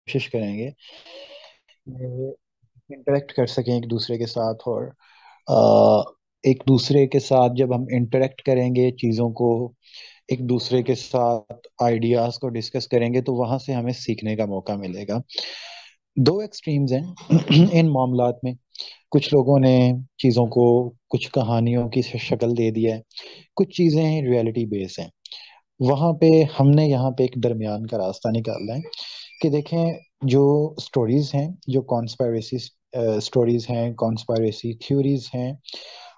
کوشش کریں گے انٹریکٹ کر سکیں ایک دوسرے کے ساتھ، اور ایک دوسرے کے ساتھ جب ہم انٹریکٹ کریں گے، چیزوں کو ایک دوسرے کے ساتھ آئیڈیاز کو ڈسکس کریں گے، تو وہاں سے ہمیں سیکھنے کا موقع ملے گا۔ دو ایکسٹریمز ہیں ان معاملات میں۔ کچھ لوگوں نے چیزوں کو کچھ کہانیوں کی شکل دے دیا ہے، کچھ چیزیں ریئلٹی بیس ہیں۔ وہاں پہ ہم نے یہاں پہ ایک درمیان کا راستہ نکالنا ہے کہ دیکھیں، جو سٹوریز ہیں، جو کانسپائریسی سٹوریز ہیں، کانسپائریسی تھیوریز ہیں،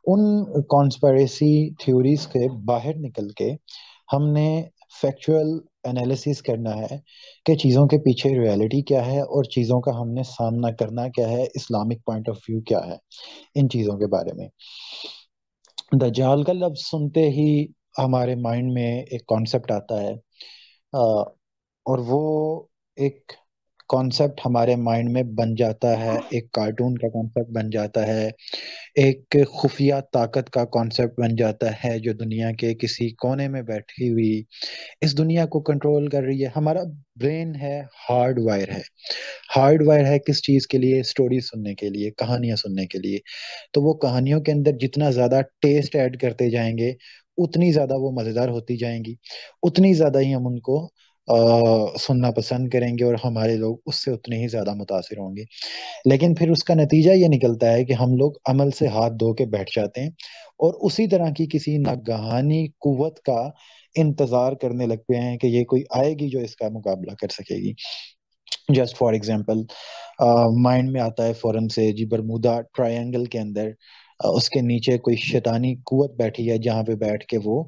ان کانسپائریسی تھیوریز کے باہر نکل کے ہم نے فیکچوئل انالیسس کرنا ہے کہ چیزوں کے پیچھے ریئلٹی کیا ہے، اور چیزوں کا ہم نے سامنا کرنا کیا ہے، اسلامک پوائنٹ آف ویو کیا ہے ان چیزوں کے بارے میں۔ دجال کا لفظ سنتے ہی ہمارے مائنڈ میں ایک کانسیپٹ آتا ہے، اور وہ ایک کانسیپٹ ہمارے مائنڈ میں بن جاتا ہے، ایک کارٹون کا کانسیپٹ بن جاتا ہے، ایک خفیہ طاقت کا کانسیپٹ بن جاتا ہے جو دنیا کے کسی کونے میں بیٹھی ہوئی اس دنیا کو کنٹرول کر رہی ہے۔ ہمارا برین ہے، ہارڈ وائر ہے، ہارڈ وائر ہے کس چیز کے لیے؟ سٹوری سننے کے لیے، کہانیاں سننے کے لیے۔ تو وہ کہانیوں کے اندر جتنا زیادہ ٹیسٹ ایڈ کرتے جائیں گے، اتنی زیادہ وہ مزیدار ہوتی جائیں گی، اتنی زیادہ ہی ہم ان کو سننا پسند کریں گے، اور ہمارے لوگ اس سے اتنے ہی زیادہ متاثر ہوں گے۔ لیکن پھر اس کا نتیجہ یہ نکلتا ہے کہ ہم لوگ عمل سے ہاتھ دھو کے بیٹھ جاتے ہیں، اور اسی طرح کی کسی ناگہانی قوت کا انتظار کرنے لگتے ہیں کہ یہ کوئی آئے گی جو اس کا مقابلہ کر سکے گی۔ جسٹ فار ایگزامپل، مائنڈ میں آتا ہے فوراً سے جی، برمودا ٹرائنگل کے اندر اس کے نیچے کوئی شیطانی قوت بیٹھی ہے، جہاں پہ بیٹھ کے وہ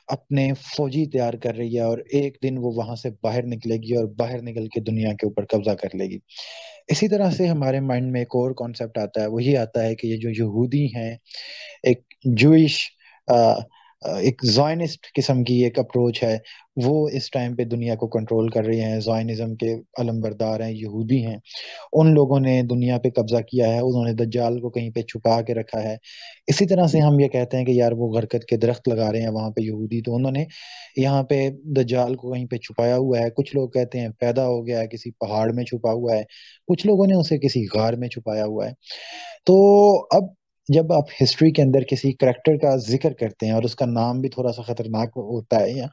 اپنے فوجی تیار کر رہی ہے، اور ایک دن وہ وہاں سے باہر نکلے گی اور باہر نکل کے دنیا کے اوپر قبضہ کر لے گی۔ اسی طرح سے ہمارے مائنڈ میں ایک اور کانسیپٹ آتا ہے، وہی آتا ہے کہ یہ جو یہودی ہیں، ایک جوئش ایک زائنسٹ قسم کی ایک اپروچ ہے، وہ اس ٹائم پہ دنیا کو کنٹرول کر رہے ہیں، زائنزم کے علمبردار ہیں، یہودی ہیں۔ ان لوگوں نے دنیا پہ قبضہ کیا ہے، انہوں نے دجال کو کہیں پہ چھپا کے رکھا ہے۔ اسی طرح سے ہم یہ کہتے ہیں کہ یار وہ غرقد کے درخت لگا رہے ہیں وہاں پہ یہودی، تو انہوں نے یہاں پہ دجال کو کہیں پہ چھپایا ہوا ہے۔ کچھ لوگ کہتے ہیں پیدا ہو گیا ہے، کسی پہاڑ میں چھپا ہوا ہے، کچھ لوگوں نے اسے کسی غار میں چھپایا ہوا ہے۔ تو اب جب آپ ہسٹری کے اندر کسی کریکٹر کا ذکر کرتے ہیں اور اس کا نام بھی تھوڑا سا خطرناک ہوتا ہے،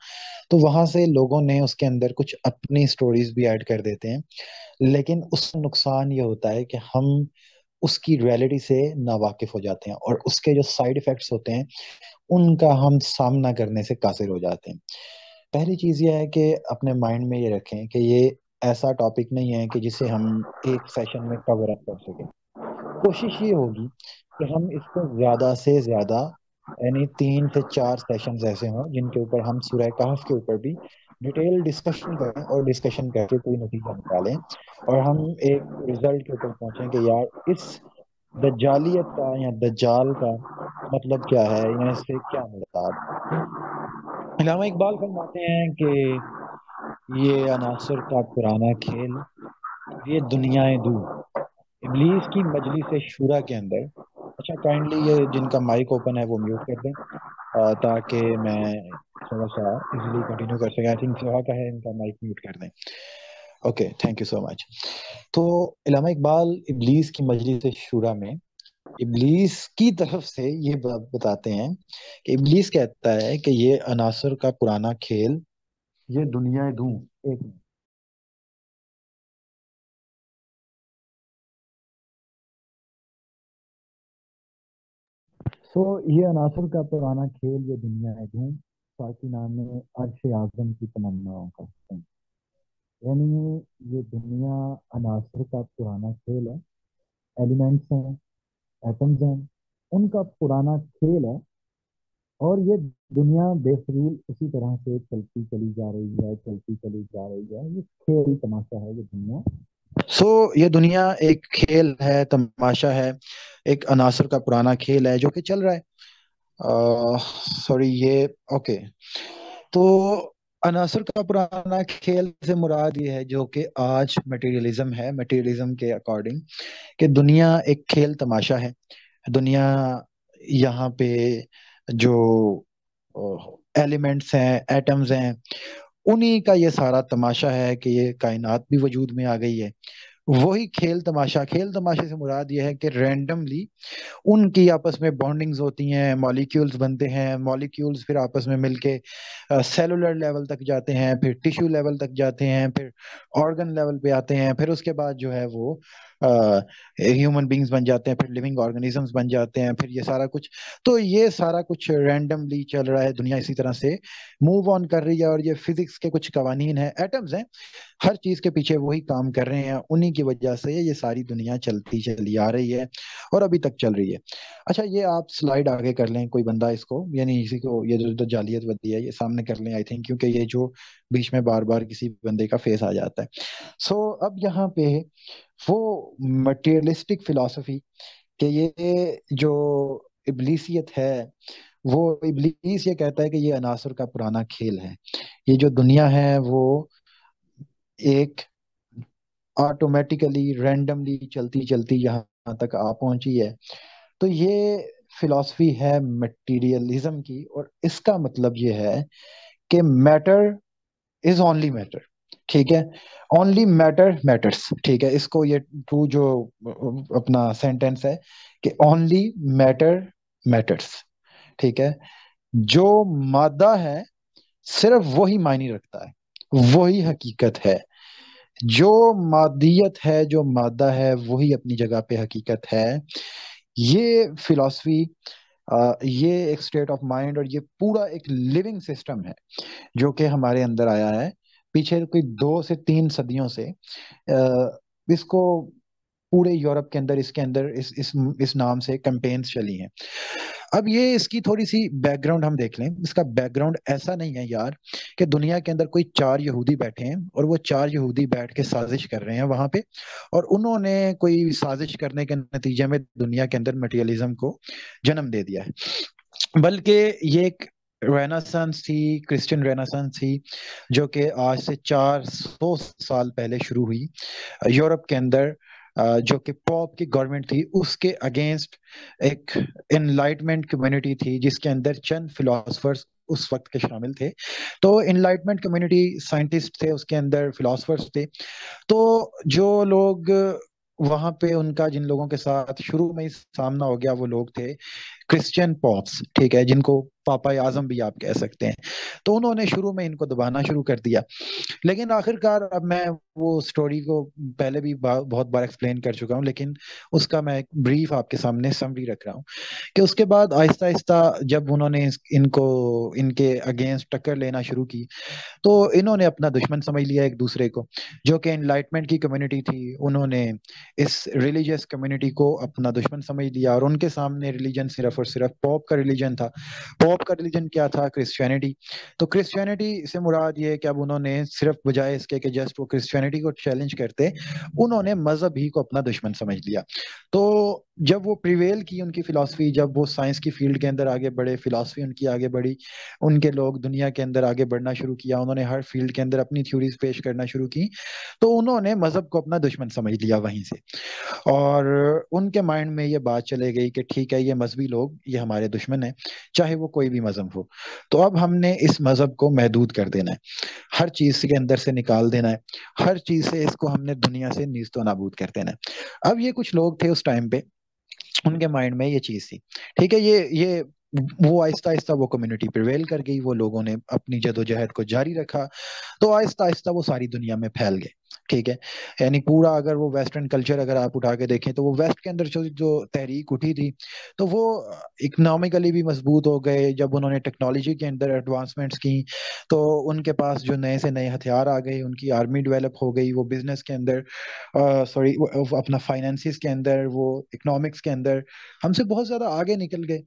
تو وہاں سے لوگوں نے اس کے اندر کچھ اپنی سٹوریز بھی ایڈ کر دیتے ہیں، لیکن اس کا نقصان یہ ہوتا ہے کہ ہم اس کی ریئلٹی سے ناواقف ہو جاتے ہیں، اور اس کے جو سائیڈ ایفیکٹس ہوتے ہیں ان کا ہم سامنا کرنے سے قاصر ہو جاتے ہیں۔ پہلی چیز یہ ہے کہ اپنے مائنڈ میں یہ رکھیں کہ یہ ایسا ٹاپک نہیں ہے کہ جسے ہم ایک سیشن میں کور اپ کر سکیں۔ کوشش یہ ہوگی کہ ہم اس کو زیادہ سے زیادہ، یعنی 3 سے 4 سیشنز ایسے ہوں جن کے اوپر ہم سورہ کہف کے اوپر بھی ڈیٹیل ڈسکشن کریں، اور ڈسکشن کر کے کوئی نتیجہ نکالیں، اور ہم ایک رزلٹ کے اوپر پہنچیں کہ یار اس دجالیت کا یا دجال کا مطلب کیا ہے، یا اس سے کیا مراد۔ علامہ اقبال فرماتے ہیں کہ یہ عناصر کا پرانا کھیل، یہ دنیائے دو، ابلیس کی مجلس شورا کے اندر۔ اچھا، کائنڈلی یہ جن کا مائک اوپن ہے وہ میوٹ کر دیں، تاکہ میں تھوڑا سا ایزیلی کنٹینیو کر سکیں۔ آئی تھنک سوا کا ہے، ان کا مائک میوٹ کر دیں۔ اوکے، تھینک یو سو مچ۔ تو علامہ اقبال ابلیس کی مجلس شورا میں ابلیس کی طرف سے یہ بات بتاتے ہیں کہ ابلیس کہتا ہے کہ یہ عناصر کا پرانا کھیل، یہ دنیا دوں ایک سو یہ عناصر کا پرانا کھیل، یہ دنیا دوں، فارسی نام ہے عرش اعظم کی تمناؤں کا حسن۔ یعنی یہ دنیا عناصر کا پرانا کھیل ہے، ایلیمنٹس ہیں، ایٹمز ہیں، ان کا پرانا کھیل ہے، اور یہ دنیا بے فضول اسی طرح سے چلتی چلی جا رہی ہے، چلتی چلی جا رہی ہے۔ یہ کھیل تماشا ہے یہ دنیا۔ یہ دنیا ایک کھیل ہے، تماشا ہے، ایک عناصر کا پرانا کھیل ہے جو کہ چل رہا ہے۔ سوری، یہ اوکے۔ تو عناصر کا پرانا کھیل سے مراد یہ ہے جو کہ آج میٹیریلزم ہے، میٹیریلزم کے اکارڈنگ، کہ دنیا ایک کھیل تماشا ہے۔ دنیا یہاں پہ جو ایلیمنٹس ہیں، ایٹمز ہیں، انہی کا یہ سارا تماشا ہے کہ یہ کائنات بھی وجود میں آ گئی ہے. وہی کھیل تماشا، کھیل تماشے سے مراد یہ ہے کہ رینڈملی ان کی آپس میں بانڈنگز ہوتی ہیں، مالیکیولز بنتے ہیں، مالیکیولز پھر آپس میں مل کے سیلولر لیول تک جاتے ہیں، پھر ٹیشو لیول تک جاتے ہیں، پھر آرگن لیول پہ آتے ہیں، پھر اس کے بعد جو ہے وہ ہیومن بینگز بن جاتے ہیں، پھر لیونگ آرگنیزمز بن جاتے ہیں، پھر یہ سارا کچھ. تو یہ سارا کچھ رینڈملی چل رہا ہے، دنیا اسی طرح سے موو آن کر رہی ہے. اور یہ فزکس کے کچھ قوانین ہیں، ایٹمز ہیں، ہر چیز کے پیچھے وہی کام کر رہے ہیں، انہی کی وجہ سے یہ ساری دنیا چلتی چلی آ رہی ہے اور ابھی تک چل رہی ہے. اچھا یہ آپ سلائیڈ آگے کر لیں، کوئی بندہ اس کو یعنی اسی کو یہ جو جعلیت بدی ہے یہ سامنے کر لیں آئی تھنک، کیونکہ یہ جو بیچ میں بار بار کسی بندے کا فیس آ جاتا ہے. سو اب یہاں پہ وہ مٹیریلسٹک فلاسفی کہ یہ جو ابلیسیت ہے، وہ ابلیس یہ کہتا ہے کہ یہ عناصر کا پرانا کھیل ہے. یہ جو دنیا ہے وہ ایک آٹومیٹیکلی رینڈملی چلتی چلتی یہاں تک آ پہنچی ہے. تو یہ فلاسفی ہے مٹیریلزم کی، اور اس کا مطلب یہ ہے کہ میٹر از اونلی میٹر. ٹھیک ہے، اونلی میٹر میٹرس. ٹھیک ہے، اس کو یہ ٹو جو اپنا سینٹینس ہے کہ اونلی میٹر میٹرس. ٹھیک ہے، جو مادہ ہے صرف وہی معنی رکھتا ہے، وہی حقیقت ہے. جو مادیت ہے، جو مادہ ہے، وہی اپنی جگہ پہ حقیقت ہے. یہ فلاسفی، یہ ایک اسٹیٹ آف مائنڈ اور یہ پورا ایک لیونگ سسٹم ہے جو کہ ہمارے اندر آیا ہے پیچھے کوئی 2 سے 3 صدیوں سے. اس کو پورے یورپ کے اندر اس کے اندر اس نام سے کمپینز چلی ہیں. اب یہ اس کی تھوڑی سی بیک گراؤنڈ ہم دیکھ لیں. اس کا بیک گراؤنڈ ایسا نہیں ہے یار کہ دنیا کے اندر کوئی 4 یہودی بیٹھے ہیں اور وہ 4 یہودی بیٹھ کے سازش کر رہے ہیں وہاں پہ، اور انہوں نے کوئی سازش کرنے کے نتیجے میں دنیا کے اندر مٹیریلزم کو جنم دے دیا ہے. بلکہ یہ ایک ریناسانس تھی، کرسچن ریناسانس تھی، جو کہ آج سے 400 سال پہلے شروع ہوئی یورپ کے اندر. جو کہ پاپ کی گورنمنٹ تھی اس کے اگینسٹ ایک انلائٹمنٹ کمیونٹی تھی جس کے اندر چند فلاسفرز اس وقت کے شامل تھے. تو انلائٹمنٹ کمیونٹی سائنٹسٹ تھے اس کے اندر، فلاسفرز تھے. تو جو لوگ وہاں پہ ان کا جن لوگوں کے ساتھ شروع میں ہی سامنا ہو گیا وہ لوگ تھے کرسچین پاپس. ٹھیک ہے، جن کو پاپا اعظم بھی آپ کہہ سکتے ہیں. تو انہوں نے شروع میں ان کو دبانا شروع کر دیا. لیکن آخر کار اب میں وہ سٹوری کو پہلے بھی بہت بار ایکسپلین کر چکا ہوں، لیکن اس کا میں ایک بریف آپ کے سامنے سمری رکھ رہا ہوں کہ اس کے بعد آہستہ آہستہ جب انہوں نے ان کو ان کے اگینسٹ ٹکر لینا شروع کی تو انہوں نے اپنا دشمن سمجھ لیا ایک دوسرے کو، جو کہ انلائٹمنٹ کی کمیونٹی تھی. انہوں نے اس ریلیجیس کمیونٹی کو اپنا دشمن سمجھ لیا اور ان کے سامنے ریلیجن صرف اور صرف پوپ کا ریلیجن تھا. پوپ کا ریلیجن کیا تھا؟ کرسچینٹی. تو کرسچینٹی سے مراد یہ ہے کہ اب انہوں نے صرف بجائے اس کے کہ جسٹ وہ کرسچینٹی کو چیلنج کرتے، انہوں نے مذہب ہی کو اپنا دشمن سمجھ لیا. تو جب وہ پریویل کی ان کی فلاسفی، جب وہ سائنس کی فیلڈ کے اندر آگے بڑھے، فلاسفی ان کی آگے بڑھی، ان کے لوگ دنیا کے اندر آگے بڑھنا شروع کیا، انہوں نے ہر فیلڈ کے اندر اپنی تھیوریز پیش کرنا شروع کی، تو انہوں نے مذہب کو اپنا دشمن سمجھ لیا وہیں سے. اور ان کے مائنڈ میں یہ بات چلے گئی کہ ٹھیک ہے یہ مذہبی لوگ یہ ہمارے دشمن ہیں، چاہے وہ کوئی بھی مذہب ہو. تو اب ہم نے اس مذہب کو محدود کر دینا ہے، ہر چیز کے اندر سے نکال دینا ہے، ہر چیز سے اس کو ہم نے دنیا سے نیست و نابود کر دینا ہے. اب یہ کچھ لوگ تھے اس ٹائم پہ، ان کے مائنڈ میں یہ چیز تھی. ٹھیک ہے، یہ وہ آہستہ آہستہ وہ کمیونٹی پریویل کر گئی، وہ لوگوں نے اپنی جدوجہد کو جاری رکھا، تو آہستہ آہستہ وہ ساری دنیا میں پھیل گئے. ٹھیک ہے، یعنی پورا اگر وہ ویسٹرن کلچر اگر آپ اٹھا کے دیکھیں تو وہ ویسٹ کے اندر جو تحریک اٹھی تھی تو وہ اکنامکلی بھی مضبوط ہو گئے. جب انہوں نے ٹیکنالوجی کے اندر ایڈوانسمنٹس کی تو ان کے پاس جو نئے سے نئے ہتھیار آ گئے، ان کی آرمی ڈیولپ ہو گئی، وہ بزنس کے اندر سوری اپنا فائنینسز کے اندر، وہ اکنامکس کے اندر ہم سے بہت زیادہ آگے نکل گئے.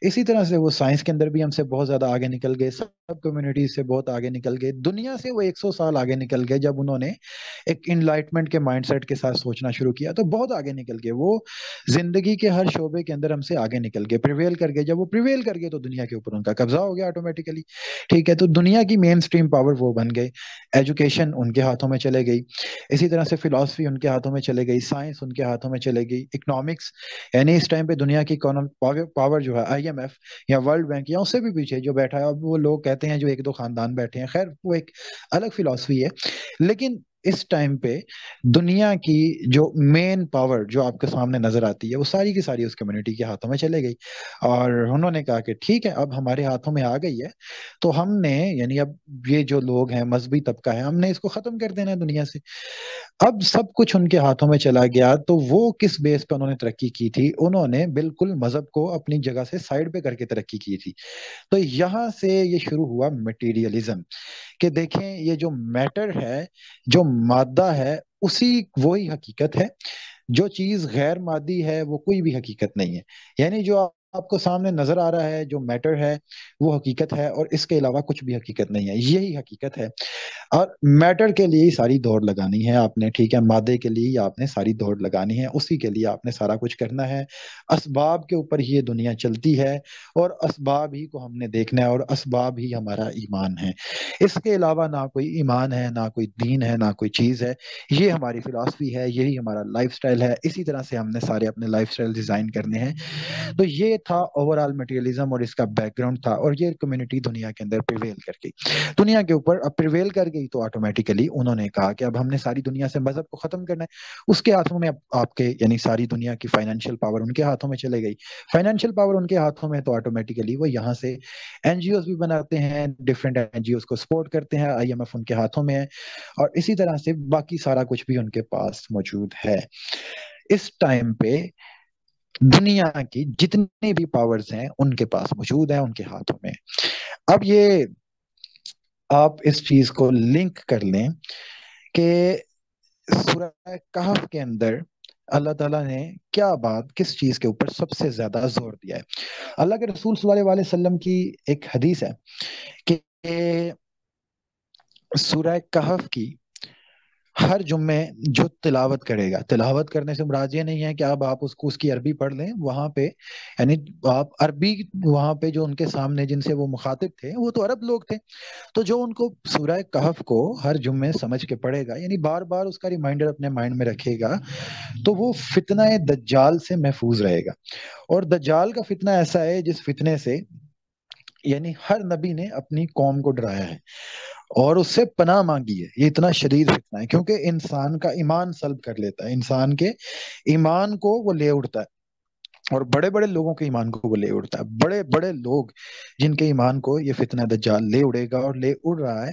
اسی طرح سے وہ سائنس کے اندر بھی ہم سے بہت زیادہ آگے نکل گئے، سب کمیونٹیز سے بہت آگے نکل گئے. دنیا سے وہ 100 سال آگے نکل گئے جب انہوں نے ایک انلائٹمنٹ کے مائنڈ سیٹ کے ساتھ سوچنا شروع کیا تو بہت آگے نکل گئے وہ، زندگی کے ہر شعبے کے اندر ہم سے آگے نکل گئے، پریویل کر گئے۔ جب وہ پریویل کر گئے تو دنیا کے اوپر ان کا قبضہ ہو گیا آٹومیٹیکلی، ٹھیک ہے؟ تو دنیا کی مین سٹریم پاور وہ بن گئے، ایجوکیشن ان کے ہاتھوں میں چلے گئی، اسی طرح سے فلاسفی ان کے ہاتھوں میں چلے گئی، سائنس ان کے ہاتھوں میں چلے گئی، اکنامکس، یعنی اس ٹائم پہ دنیا کی پاور جو ہے IMF یا ورلڈ بینک یا اس سے بھی پیچھے جو بیٹھا ہے، اب وہ لوگ کہتے ہیں جو ایک دو خاندان بیٹھے ہیں، خیر وہ ایک الگ فلاسفی ہے، لیکن اس ٹائم پہ دنیا کی جو مین پاور جو آپ کے سامنے نظر آتی ہے وہ ساری کی ساری اس کمیونٹی کے ہاتھوں میں چلے گئی، اور انہوں نے کہا کہ ٹھیک ہے اب ہمارے ہاتھوں میں آ گئی ہے تو ہم نے، یعنی اب یہ جو لوگ ہیں مذہبی طبقہ ہے، ہم نے اس کو ختم کر دینا ہے دنیا سے۔ اب سب کچھ ان کے ہاتھوں میں چلا گیا تو وہ کس بیس پہ انہوں نے ترقی کی تھی؟ انہوں نے بالکل مذہب کو اپنی جگہ سے سائڈ پہ کر کے ترقی کی تھی۔ تو یہاں سے یہ شروع ہوا مٹیریلزم، کہ دیکھیں یہ جو میٹر ہے، جو مادہ ہے، اسی وہی حقیقت ہے، جو چیز غیر مادی ہے وہ کوئی بھی حقیقت نہیں ہے، یعنی جو آپ کو سامنے نظر آ رہا ہے جو میٹر ہے وہ حقیقت ہے، اور اس کے علاوہ کچھ بھی حقیقت نہیں ہے، یہی حقیقت ہے۔ اور میٹر کے لیے ہی ساری دوڑ لگانی ہے آپ نے، ٹھیک ہے؟ مادے کے لیے ہی آپ نے ساری دوڑ لگانی ہے، اسی کے لیے آپ نے سارا کچھ کرنا ہے، اسباب کے اوپر ہی یہ دنیا چلتی ہے، اور اسباب ہی کو ہم نے دیکھنا ہے، اور اسباب ہی ہمارا ایمان ہے، اس کے علاوہ نہ کوئی ایمان ہے، نہ کوئی دین ہے، نہ کوئی چیز ہے۔ یہ ہماری فلاسفی ہے، یہی ہمارا لائف سٹائل ہے، اسی طرح سے ہم نے سارے اپنے لائف سٹائل ڈیزائن کرنے ہیں۔ تو یہ تھا اوور آل مٹیریلزم، اور اس کا بیک گراؤنڈ تھا، اور یہ کمیونٹی دنیا کے اندر پریویل کر گئی، دنیا کے اوپر اب پریویل کر گئی تو آٹومیٹیکلی انہوں نے کہا کہ اب ہم نے ساری دنیا سے مذہب کو ختم کرنا ہے، اس کے ہاتھوں میں اب آپ کے، یعنی ساری دنیا کی فائنینشیل پاور ان کے ہاتھوں میں چلے گئی، فائنینشیل پاور ان کے ہاتھوں میں، تو آٹومیٹیکلی وہ یہاں سے NGOs بھی بناتے ہیں، ڈفرینٹ NGOs کو سپورٹ کرتے ہیں، IMF ان کے ہاتھوں میں ہے، اور اسی طرح سے باقی سارا کچھ بھی ان کے پاس موجود ہے۔ اس ٹائم پہ دنیا کی جتنی بھی پاورز ہیں ان کے پاس موجود ہیں، ان کے ہاتھوں میں۔ اب یہ آپ اس چیز کو لنک کر لیں کہ سورہ کہف کے اندر اللہ تعالیٰ نے کیا بات، کس چیز کے اوپر سب سے زیادہ زور دیا ہے۔ اللہ کے رسول صلی اللہ علیہ وسلم کی ایک حدیث ہے کہ سورہ کہف کی ہر جمعے جو تلاوت کرے گا، تلاوت کرنے سے مراد یہ نہیں ہے کہ اب آپ اس کو اس کی عربی پڑھ لیں، وہاں پہ یعنی آپ عربی، وہاں پہ جو ان کے سامنے جن سے وہ مخاطب تھے وہ تو عرب لوگ تھے، تو جو ان کو سورہ کہف کو ہر جمعے سمجھ کے پڑھے گا، یعنی بار بار اس کا ریمائنڈر اپنے مائنڈ میں رکھے گا، تو وہ فتنہ دجال سے محفوظ رہے گا۔ اور دجال کا فتنہ ایسا ہے جس فتنے سے یعنی ہر نبی نے اپنی قوم کو ڈرایا ہے اور اس سے پناہ مانگی ہے، یہ اتنا شدید فتنہ ہے کیونکہ انسان کا ایمان سلب کر لیتا ہے، انسان کے ایمان کو وہ لے اڑتا ہے، اور بڑے بڑے لوگوں کے ایمان کو وہ لے اڑتا ہے، بڑے بڑے لوگ جن کے ایمان کو یہ فتنہ دجال لے اڑے گا اور لے اڑ رہا ہے۔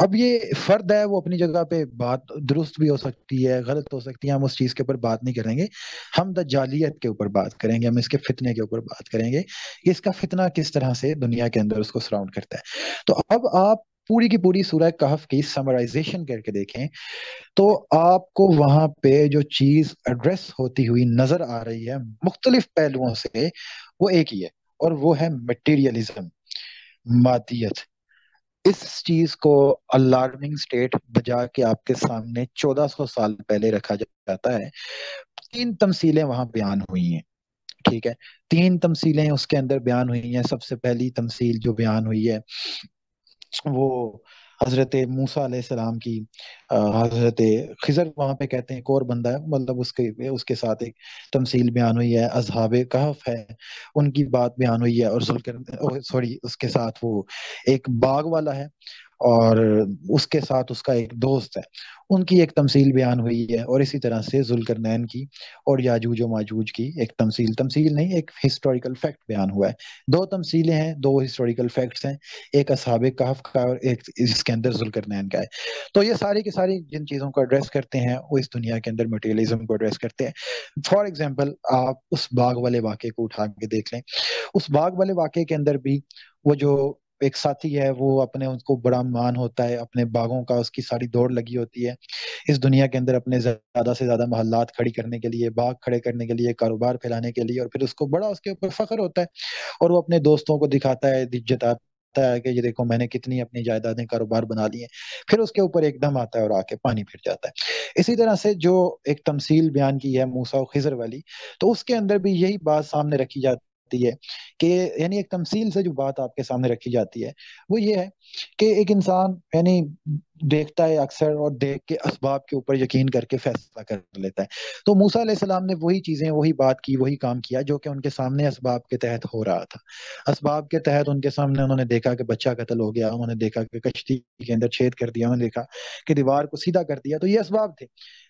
اب یہ فرد ہے، وہ اپنی جگہ پہ بات درست بھی ہو سکتی ہے، غلط ہو سکتی ہے، ہم اس چیز کے اوپر بات نہیں کریں گے، ہم دجالیت کے اوپر بات کریں گے، ہم اس کے فتنے کے اوپر بات کریں گے کہ اس کا فتنہ کس طرح سے دنیا کے اندر اس کو سراؤنڈ کرتا ہے۔ تو اب آپ پوری کی پوری سورہ کہف کی سمرائزیشن کر کے دیکھیں تو آپ کو وہاں پہ جو چیز ایڈریس ہوتی ہوئی نظر آ رہی ہے مختلف پہلوؤں سے، وہ ایک ہی ہے، اور وہ ہے مٹیریلزم، مادیت۔ اس چیز کو الارمنگ سٹیٹ بجا کے آپ کے سامنے 1400 سال پہلے رکھا جاتا ہے۔ تین تمثیلیں وہاں بیان ہوئی ہیں، ٹھیک ہے؟ تین تمثیلیں اس کے اندر بیان ہوئی ہیں۔ سب سے پہلی تمثیل جو بیان ہوئی ہے وہ حضرت موسیٰ علیہ السلام کی، حضرت خضر وہاں پہ کہتے ہیں ایک اور بندہ ہے، مطلب اس کے ساتھ ایک تمثیل بیان ہوئی ہے، اصحاب کہف ہے ان کی بات بیان ہوئی ہے، اور سوری اس کے ساتھ وہ ایک باغ والا ہے، اور اس کے ساتھ اس کا ایک دوست ہے، ان کی ایک تمثیل بیان ہوئی ہے، اور اسی طرح سے ذوالقرنین کی اور یاجوج و ماجوج کی ایک تمثیل نہیں، ایک ہسٹوریکل فیکٹ بیان ہوا ہے۔ دو تمثیلیں ہیں، دو ہسٹوریکل فیکٹس ہیں، ایک اصحاب کہف کا اور ایک اس کے اندر ذوالقرنین کا ہے۔ تو یہ ساری کی ساری جن چیزوں کو ایڈریس کرتے ہیں وہ اس دنیا کے اندر مٹیریلزم کو ایڈریس کرتے ہیں۔ فار ایگزامپل آپ اس باغ والے واقعے کو اٹھا کے دیکھ لیں، اس باغ والے واقعے کے اندر بھی وہ جو ایک ساتھی ہے وہ اپنے اس کو بڑا مان ہوتا ہے اپنے باغوں کا، اس کی ساری دوڑ لگی ہوتی ہے اس دنیا کے اندر اپنے زیادہ سے زیادہ محلات کھڑی کرنے کے لیے، باغ کھڑے کرنے کے لیے، کاروبار پھیلانے کے لیے، اور پھر اس کو بڑا اس کے اوپر فخر ہوتا ہے، اور وہ اپنے دوستوں کو دکھاتا ہے، جتاتا ہے کہ یہ دیکھو میں نے کتنی اپنی جائیدادیں کاروبار بنا لی ہیں، پھر اس کے اوپر ایک دم آتا ہے اور آ کے پانی پھر جاتا ہے۔ اسی طرح سے جو ایک تمثیل بیان کی ہے موسیٰ و خضر والی، تو اس کے اندر بھی یہی بات سامنے رکھی جاتی ہے کہ یعنی ایک تمثیل سے جو بات آپ کے سامنے رکھی جاتی ہے وہ یہ ہے کہ ایک انسان یعنی دیکھتا ہے اکثر، اور دیکھ کے اسباب کے اوپر یقین کر کے فیصلہ کر لیتا ہے۔ تو موسیٰ علیہ السلام نے وہی چیزیں، وہی بات کی، وہی کام کیا جو کہ ان کے سامنے اسباب کے تحت ہو رہا تھا۔ اسباب کے تحت ان کے سامنے انہوں نے دیکھا کہ بچہ قتل ہو گیا، انہوں نے دیکھا کہ کشتی کے اندر چھید کر دیا، انہوں نے دیکھا کہ دیوار کو سیدھا کر دیا، تو یہ اسباب تھے۔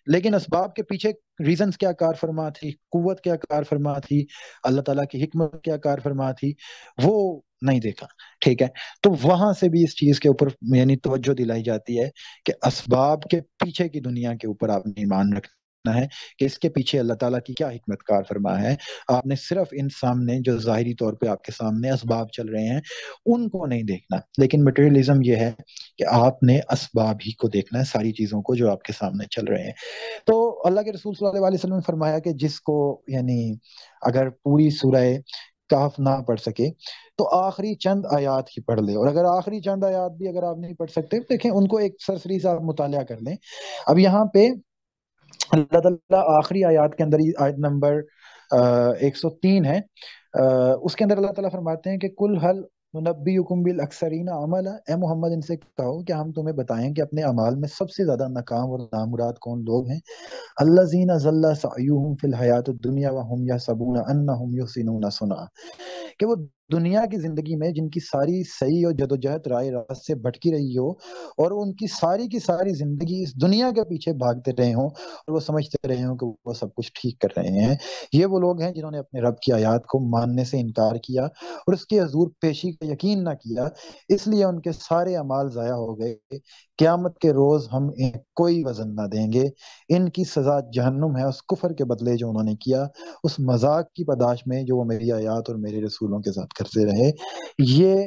لیکن اسباب کے پیچھے ریزنز کیا کار فرما تھی، قوت کیا کار فرما تھی، اللہ تعالیٰ کی حکمت کیا کار فرما تھی، وہ نہیں دیکھا۔ ٹھیک ہے، تو وہاں سے بھی اس چیز کے اوپر یعنی توجہ دلائی جاتی ہے کہ اسباب کے پیچھے کی دنیا کے اوپر آپ نے ایمان رکھنا ہے کہ اس کے پیچھے اللہ تعالیٰ کی کیا حکمت کار فرما ہے۔ آپ نے صرف ان سامنے جو ظاہری طور پہ آپ کے سامنے اسباب چل رہے ہیں ان کو نہیں دیکھنا، لیکن مٹیریلزم یہ ہے کہ آپ نے اسباب ہی کو دیکھنا ہے، ساری چیزوں کو جو آپ کے سامنے چل رہے ہیں۔ تو اللہ کے رسول صلی اللہ علیہ وسلم نے فرمایا کہ جس کو یعنی اگر پوری سورہ کہف نہ پڑھ سکے تو آخری چند آیات ہی پڑھ لے، اور اگر آخری چند آیات بھی اگر آپ نہیں پڑھ سکتے دیکھیں ان کو ایک سرسری سا مطالعہ کر لیں۔ اب یہاں پہ اللہ تعالیٰ آخری آیات کے اندر ہی آیت نمبر 103 ہے، اس کے اندر اللہ تعالیٰ فرماتے ہیں کہ کل حل ننبئکم بالاکثرین عملا، اے محمد ان سے کہو کہ ہم تمہیں بتائیں کہ اپنے اعمال میں سب سے زیادہ ناکام اور نامراد کون لوگ ہیں۔ الذین ضل سعیہم فی الحیات الدنیا وهم یحسبون انہم یحسنون صنعا، کہ وہ دنیا کی زندگی میں جن کی ساری صحیح اور جدوجہد رائے راست سے بھٹکی رہی ہو، اور ان کی ساری زندگی اس دنیا کے پیچھے بھاگتے رہے ہوں اور وہ سمجھتے رہے ہوں کہ وہ سب کچھ ٹھیک کر رہے ہیں، یہ وہ لوگ ہیں جنہوں نے اپنے رب کی آیات کو ماننے سے انکار کیا اور اس کی حضور پیشی کا یقین نہ کیا، اس لیے ان کے سارے اعمال ضائع ہو گئے۔ قیامت کے روز ہم انہیں کوئی وزن نہ دیں گے، ان کی سزا جہنم ہے اس کفر کے بدلے جو انہوں نے کیا، اس مذاق کی پاداش میں جو وہ میری آیات اور میرے رسولوں کے ساتھ کرتے رہے۔ یہ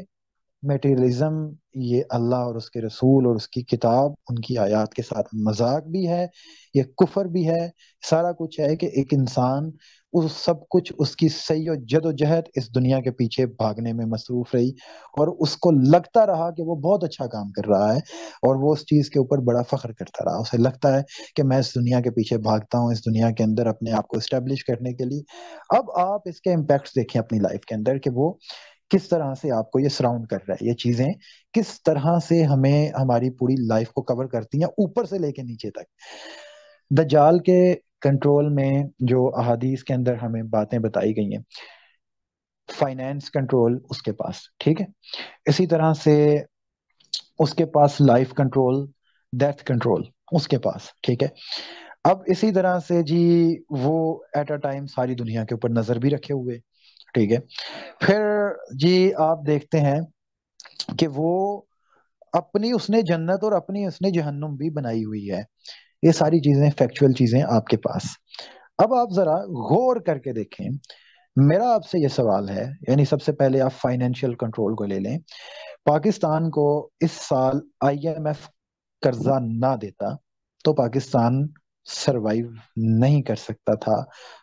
میٹیریلزم، یہ اللہ اور اس کے رسول اور اس کی کتاب، ان کی آیات کے ساتھ مذاق بھی ہے، یہ کفر بھی ہے، سارا کچھ ہے کہ ایک انسان اس سب کچھ اس کی سعی و جد و جہد اس دنیا کے پیچھے بھاگنے میں مصروف رہی، اور اس کو لگتا رہا کہ وہ بہت اچھا کام کر رہا ہے، اور وہ اس چیز کے اوپر بڑا فخر کرتا رہا، اسے لگتا ہے کہ میں اس دنیا کے پیچھے بھاگتا ہوں، اس دنیا کے اندر اپنے آپ کو اسٹیبلش کرنے کے لیے۔ اب آپ اس کے امپیکٹس دیکھیں اپنی لائف کے اندر کہ وہ کس طرح سے آپ کو یہ سراؤنڈ کر رہا ہے، یہ چیزیں کس طرح سے ہمیں ہماری پوری لائف کو کور کرتی ہیں اوپر سے لے کے نیچے تک۔ دجال کے کنٹرول میں جو احادیث کے اندر ہمیں باتیں بتائی گئی ہیں، فائنینس کنٹرول اس کے پاس، ٹھیک ہے، اسی طرح سے اس کے پاس لائف کنٹرول، ڈیتھ کنٹرول اس کے پاس، ٹھیک ہے۔ اب اسی طرح سے جی وہ ایٹ اے ٹائم ساری دنیا کے اوپر نظر بھی رکھے ہوئے، ٹھیک ہے۔ پھر جی آپ دیکھتے ہیں کہ وہ اپنی اس نے جنت اور اپنی اس نے جہنم بھی بنائی ہوئی ہے، یہ ساری چیزیں فیکچوئل چیزیں آپ کے پاس۔ اب آپ ذرا غور کر کے دیکھیں، میرا آپ سے یہ سوال ہے، یعنی سب سے پہلے آپ فائنینشیل کنٹرول کو لے لیں۔ پاکستان کو اس سال آئی ایم ایف قرضہ نہ دیتا تو پاکستان سروائیو نہیں کر سکتا تھا۔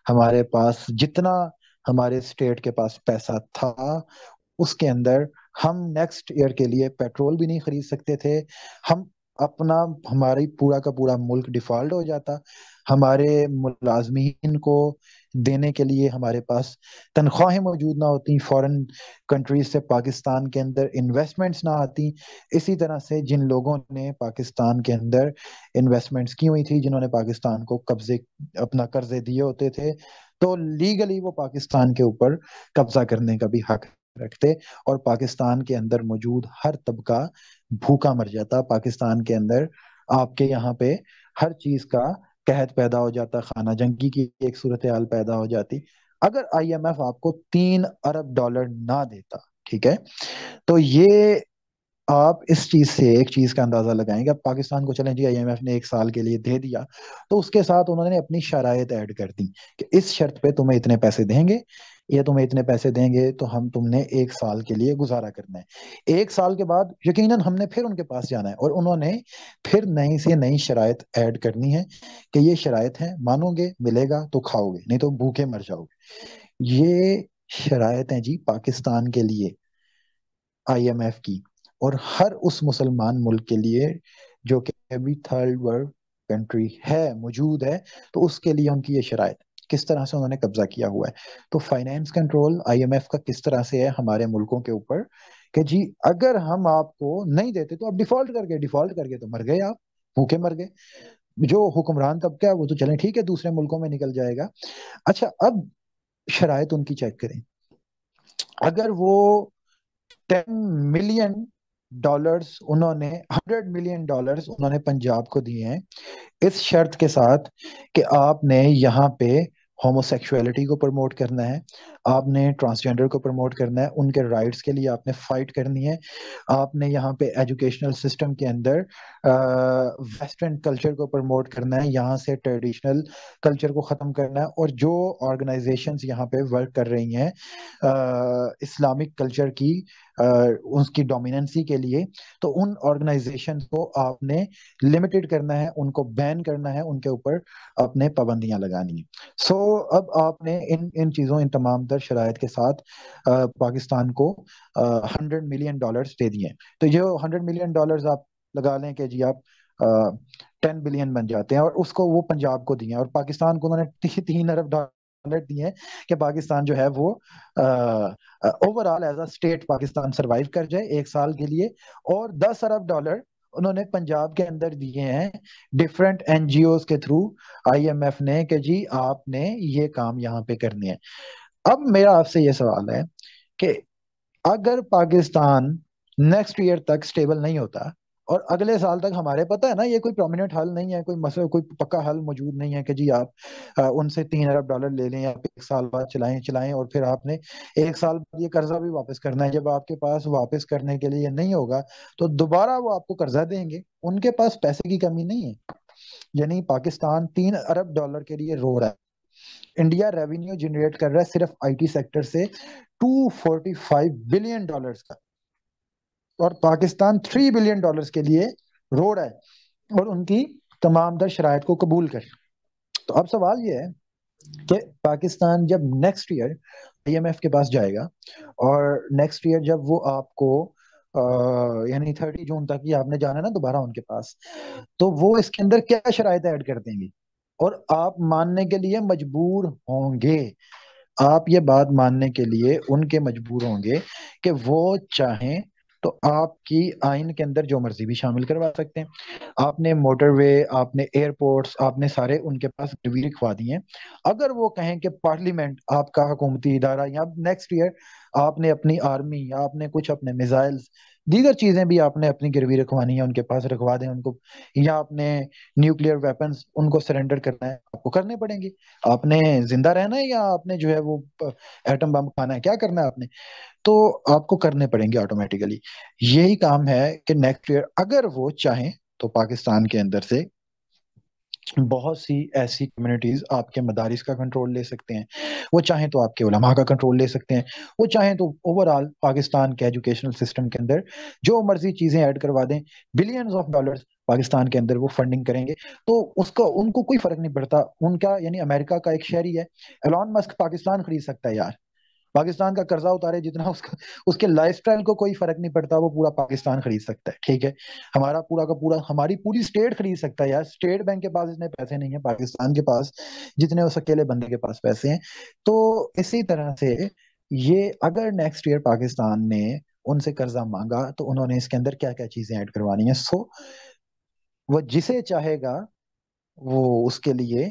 ہمارے پاس جتنا ہمارے اسٹیٹ کے پاس پیسہ تھا اس کے اندر ہم نیکسٹ ایئر کے لیے پیٹرول بھی نہیں خرید سکتے تھے، ہم اپنا ہماری پورا کا پورا ملک ڈیفالٹ ہو جاتا، ہمارے ملازمین کو دینے کے لیے ہمارے پاس تنخواہیں موجود نہ ہوتی، فورن کنٹریز سے پاکستان کے اندر انویسٹمنٹس نہ آتی۔ اسی طرح سے جن لوگوں نے پاکستان کے اندر انویسٹمنٹس کی ہوئی تھی، جنہوں نے پاکستان کو قبضے اپنا قرضے دیے ہوتے تھے، تو لیگلی وہ پاکستان کے اوپر قبضہ کرنے کا بھی حق رکھتے، اور پاکستان کے اندر موجود ہر طبقہ بھوکا مر جاتا۔ پاکستان کے اندر آپ کے یہاں پہ ہر چیز کا قحط پیدا ہو جاتا، خانہ جنگی کی ایک صورتحال پیدا ہو جاتی اگر آئی ایم ایف آپ کو $3 ارب نہ دیتا، ٹھیک ہے۔ تو یہ آپ اس چیز سے ایک چیز کا اندازہ لگائیں گے، اب پاکستان کو چلیں جی آئی ایم ایف نے ایک سال کے لیے دے دیا، تو اس کے ساتھ انہوں نے اپنی شرائط ایڈ کر دی کہ اس شرط پہ تمہیں اتنے پیسے دیں گے، یہ تمہیں اتنے پیسے دیں گے تو ہم تم نے ایک سال کے لیے گزارا کرنا ہے۔ ایک سال کے بعد یقیناً ہم نے پھر ان کے پاس جانا ہے، اور انہوں نے پھر نئی سے نئی شرائط ایڈ کرنی ہے کہ یہ شرائط ہیں، مانو گے ملے گا تو کھاؤ گے، نہیں تو بھوکے مر جاؤ گے۔ یہ شرائط ہیں جی پاکستان کے لیے، IMF کی، اور ہر اس مسلمان ملک کے لیے جو کہ ابھی تھرڈ ورلڈ کنٹری ہے، موجود ہے، تو اس کے لیے ان کی یہ شرائط کس طرح سے انہوں نے قبضہ کیا ہوا ہے. تو فائنینس کنٹرول IMF کا کس طرح سے ہے ہمارے ملکوں کے اوپر کہ جی اگر ہم آپ کو نہیں دیتے تو آپ ڈیفالٹ کر گئے تو مر گئے، آپ بھوکے مر گئے. جو حکمران طبقہ ہے وہ تو چلیں ٹھیک ہے دوسرے ملکوں میں نکل جائے گا. اچھا اب شرائط ان کی چیک کریں. اگر وہ $10 ملین انہوں نے $100 ملین انہوں نے پنجاب کو دیے ہیں اس شرط کے ساتھ کہ آپ نے یہاں پہ ہومو سیکشولیٹی کو پروموٹ کرنا ہے، آپ نے ٹرانسجینڈر کو پروموٹ کرنا ہے، ان کے رائٹس کے لیے آپ نے فائٹ کرنی ہے، آپ نے یہاں پہ ایجوکیشنل سسٹم کے اندر ویسٹرن کلچر کو پروموٹ کرنا ہے، یہاں سے ٹریڈیشنل کلچر کو ختم کرنا ہے، اور جو آرگنائزیشنز یہاں پہ ورک کر رہی ہیں اسلامک کلچر کی اس کی ڈومیننسی کے لیے، تو ان آرگنائزیشن کو آپ نے لمیٹڈ کرنا ہے، ان کو بین کرنا ہے، ان کے اوپر اپنے پابندیاں لگانی ہیں. سو اب آپ نے ان چیزوں ان تمام تر شرائط کے ساتھ پاکستان کو $100 ملین دے دیے. تو یہ $100 ملین آپ لگا لیں کہ جی آپ 10 بلین بن جاتے ہیں، اور اس کو وہ پنجاب کو دیے، اور پاکستان کو انہوں نے $3 ارب دیے کہ پاکستان جو ہے وہ over all as a state Pakistan survive کر جائے 1 سال کے لیے. اور $10 ارب انہوں نے پنجاب کے اندر دیے ہیں ڈفرینٹ NGOs کے تھرو IMF نے کہ جی آپ نے یہ کام یہاں پہ کرنے ہیں. اب میرا آپ سے یہ سوال ہے کہ اگر پاکستان نیکسٹ ایئر تک سٹیبل نہیں ہوتا، اور اگلے سال تک ہمارے پتہ ہے نا یہ کوئی پرومیننٹ حل نہیں ہے، کوئی مسئلہ کوئی پکا حل موجود نہیں ہے کہ جی آپ ان سے $3 ارب لے لیں، آپ 1 سال بعد چلائیں اور پھر آپ نے 1 سال بعد یہ قرضہ بھی واپس کرنا ہے. جب آپ کے پاس واپس کرنے کے لیے نہیں ہوگا تو دوبارہ وہ آپ کو قرضہ دیں گے. ان کے پاس پیسے کی کمی نہیں ہے. یعنی پاکستان $3 ارب کے لیے رو رہا ہے. انڈیا ریونیو جنریٹ کر رہا ہے صرف IT سیکٹر سے $245 بلین کا، اور پاکستان $3 بلین کے لیے رو رہا ہے، اور ان کی تمام در شرائط کو قبول کر. تو اب سوال یہ ہے کہ پاکستان جب نیکسٹ ایئر IMF کے پاس جائے گا، اور نیکسٹ ایئر جب وہ آپ کو یعنی 30 جون تک ہی آپ نے جانا ہے نا دوبارہ ان کے پاس، تو وہ اس کے اندر کیا شرائط ایڈ کر دیں گے، اور آپ ماننے کے لیے مجبور ہوں گے، آپ یہ بات ماننے کے لیے ان کے مجبور ہوں گے کہ وہ چاہیں تو آپ کی آئین کے اندر جو مرضی بھی شامل کروا سکتے ہیں. آپ نے موٹر وے، آپ نے ایئرپورٹس، آپ نے سارے ان کے پاس گروی رکھوا دیے ہیں. اگر وہ کہیں کہ پارلیمنٹ آپ کا حکومتی ادارہ، یا نیکسٹ ایئر آپ نے اپنی آرمی، آپ نے کچھ اپنے میزائلز، دیگر چیزیں بھی آپ نے اپنی گروی رکھوانی ہے ان کے پاس رکھوا دیں ان کو، یا آپ نے نیوکلیئر ویپنز ان کو سرنڈر کرنا ہے، آپ کو کرنے پڑیں گے. آپ نے زندہ رہنا ہے یا آپ نے جو ہے وہ ایٹم بم کھانا ہے، کیا کرنا ہے آپ نے، تو آپ کو کرنے پڑیں گے آٹومیٹیکلی. یہی کام ہے کہ نیکسٹ ایئر اگر وہ چاہیں تو پاکستان کے اندر سے بہت سی ایسی کمیونٹیز آپ کے مدارس کا کنٹرول لے سکتے ہیں، وہ چاہیں تو آپ کے علماء کا کنٹرول لے سکتے ہیں، وہ چاہیں تو اوور آل پاکستان کے ایجوکیشنل سسٹم کے اندر جو مرضی چیزیں ایڈ کروا دیں، $بلینز پاکستان کے اندر وہ فنڈنگ کریں گے. تو اس کا ان کو کوئی فرق نہیں پڑتا. ان کا یعنی امریکہ کا ایک شہری ہے ایلون مسک، پاکستان خرید سکتا ہے یار، پاکستان کا قرضہ اتارے جتنا اس کے لائف سٹائل کو کوئی فرق نہیں پڑتا، وہ پورا پاکستان خرید سکتا ہے. ٹھیک ہے، ہمارا پورا کا پورا ہماری پوری اسٹیٹ خرید سکتا ہے یار. اسٹیٹ بینک کے پاس اتنے پیسے نہیں ہیں پاکستان کے پاس جتنے اس اکیلے بندے کے پاس پیسے ہیں. تو اسی طرح سے یہ اگر نیکسٹ ایئر پاکستان نے ان سے قرضہ مانگا تو انہوں نے اس کے اندر کیا کیا چیزیں ایڈ کروانی ہیں. سو وہ جسے چاہے گا وہ اس کے لیے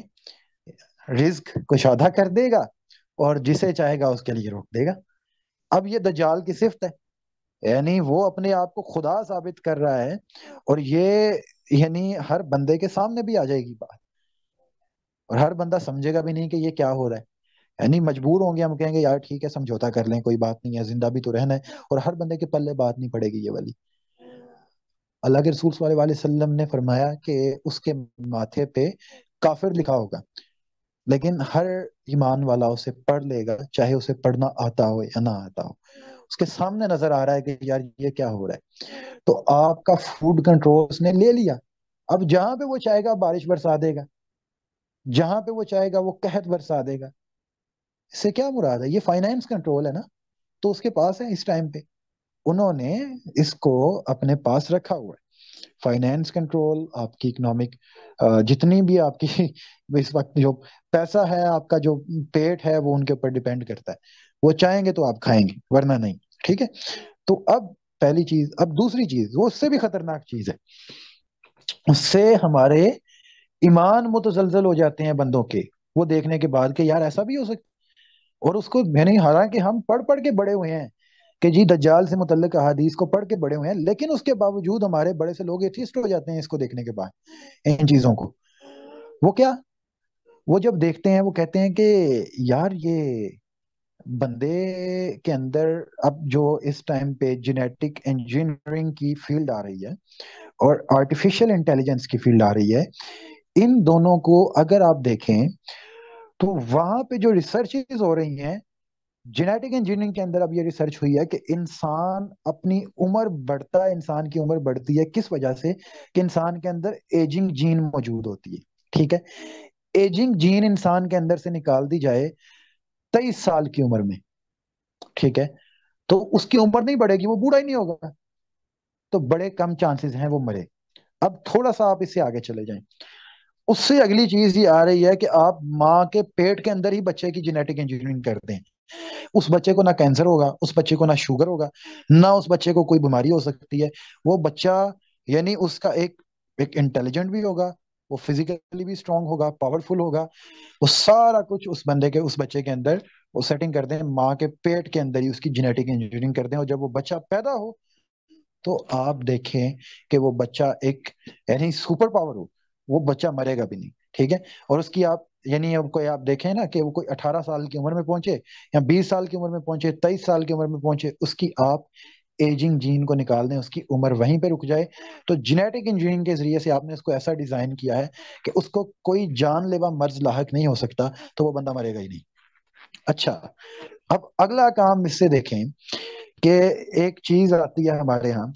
رزق کشادہ کر دے گا، اور جسے چاہے گا اس کے لیے روک دے گا. اب یہ دجال کی صفت ہے، یعنی وہ اپنے آپ کو خدا ثابت کر رہا ہے، اور یہ یعنی ہر بندے کے سامنے بھی آ جائے گی بات، اور ہر بندہ سمجھے گا بھی نہیں کہ یہ کیا ہو رہا ہے. یعنی مجبور ہوں گے، ہم کہیں گے یار ٹھیک ہے سمجھوتا کر لیں، کوئی بات نہیں ہے، زندہ بھی تو رہنا ہے، اور ہر بندے کے پلے بات نہیں پڑے گی یہ والی. اللہ کے رسول صلی اللہ علیہ وسلم نے فرمایا کہ اس کے ماتھے پہ کافر لکھا ہوگا، لیکن ہر ایمان والا اسے پڑھ لے گا، چاہے اسے پڑھنا آتا ہو یا نہ آتا ہو. اس کے سامنے نظر آ رہا ہے کہ یار یہ کیا ہو رہا ہے. تو آپ کا فوڈ کنٹرول اس نے لے لیا. اب جہاں پہ وہ چاہے گا بارش برسا دے گا، جہاں پہ وہ چاہے گا وہ قحط برسا دے گا. اس سے کیا مراد ہے؟ یہ فائنینس کنٹرول ہے نا. تو اس کے پاس ہے اس ٹائم پہ. انہوں نے اس کو اپنے پاس رکھا ہوا ہے. فائنینس کنٹرول، آپ کی اکنامک جتنی بھی آپ کی اس وقت جو پیسہ ہے، آپ کا جو پیٹ ہے، وہ ان کے اوپر ڈیپینڈ کرتا ہے. وہ چاہیں گے تو آپ کھائیں گے، ورنہ نہیں. ٹھیک ہے. تو اب پہلی چیز. اب دوسری چیز وہ اس سے بھی خطرناک چیز ہے. اس سے ہمارے ایمان متزلزل ہو جاتے ہیں بندوں کے، وہ دیکھنے کے بعد کہ یار ایسا بھی ہو سکتا. اور اس کو میں نے، حالانکہ ہم پڑھ پڑھ کے بڑے ہوئے ہیں کہ جی دجال سے متعلق احادیث کو پڑھ کے بڑے ہوئے ہیں، لیکن اس کے باوجود ہمارے بڑے سے لوگ ایتھیسٹ ہو جاتے ہیں اس کو دیکھنے کے بعد، ان چیزوں کو. وہ کیا، وہ جب دیکھتے ہیں وہ کہتے ہیں کہ یار یہ بندے کے اندر اب جو اس ٹائم پہ جینیٹک انجینئرنگ کی فیلڈ آ رہی ہے اور آرٹیفیشل انٹیلیجنس کی فیلڈ آ رہی ہے، ان دونوں کو اگر آپ دیکھیں تو وہاں پہ جو ریسرچز ہو رہی ہیں جینیٹک انجینئرنگ کے اندر، اب یہ ریسرچ ہوئی ہے کہ انسان اپنی عمر بڑھتا ہے، انسان کی عمر بڑھتی ہے کس وجہ سے؟ کہ انسان کے اندر ایجنگ جین موجود ہوتی ہے. ٹھیک ہے. ایجنگ جین انسان کے اندر سے نکال دی جائے 23 سال کی عمر میں، ٹھیک ہے، تو اس کی عمر نہیں بڑھے گی، وہ بوڑھا ہی نہیں ہوگا، تو بڑے کم چانسز ہیں وہ مرے. اب تھوڑا سا آپ اس سے آگے چلے جائیں. اس سے اگلی چیز یہ آ رہی ہے کہ آپ ماں کے پیٹ کے اندر ہی بچے کی جینیٹک انجینئرنگ کرتے ہیں. اس بچے کو نہ کینسر ہوگا، اس بچے کو نہ شوگر ہوگا، نہ اس بچے کو کوئی بیماری ہو سکتی ہے. وہ بچہ یعنی اس کا ایک انٹیلیجنٹ بھی ہوگا، وہ فزیکلی بھی اسٹرانگ ہوگا، پاورفل ہوگا. وہ سارا کچھ اس بندے کے، اس بچے کے اندر وہ سیٹنگ کرتے ہیں، ماں کے پیٹ کے اندر ہی اس کی جینیٹک انجینئرنگ کرتے ہیں. اور جب وہ بچہ پیدا ہو تو آپ دیکھیں کہ وہ بچہ ایک یعنی سپر پاور ہو، وہ بچہ مرے گا بھی نہیں. ٹھیک ہے. اور اس کی آپ یعنی اب کوئی آپ دیکھیں نا کہ وہ کوئی 18 سال کی عمر میں پہنچے یا 20 سال کی عمر میں پہنچے، 23 سال کی عمر میں پہنچے، اس کی آپ ایجنگ جین کو نکال دیں، اس کی عمر وہیں پہ رک جائے. تو جینیٹک انجینئرنگ کے ذریعے سے آپ نے اس کو ایسا ڈیزائن کیا ہے کہ اس کو کوئی جان لیوا مرض لاحق نہیں ہو سکتا، تو وہ بندہ مرے گا ہی نہیں. اچھا، اب اگلا کام اس سے دیکھیں کہ ایک چیز آتی ہے ہمارے ہاں،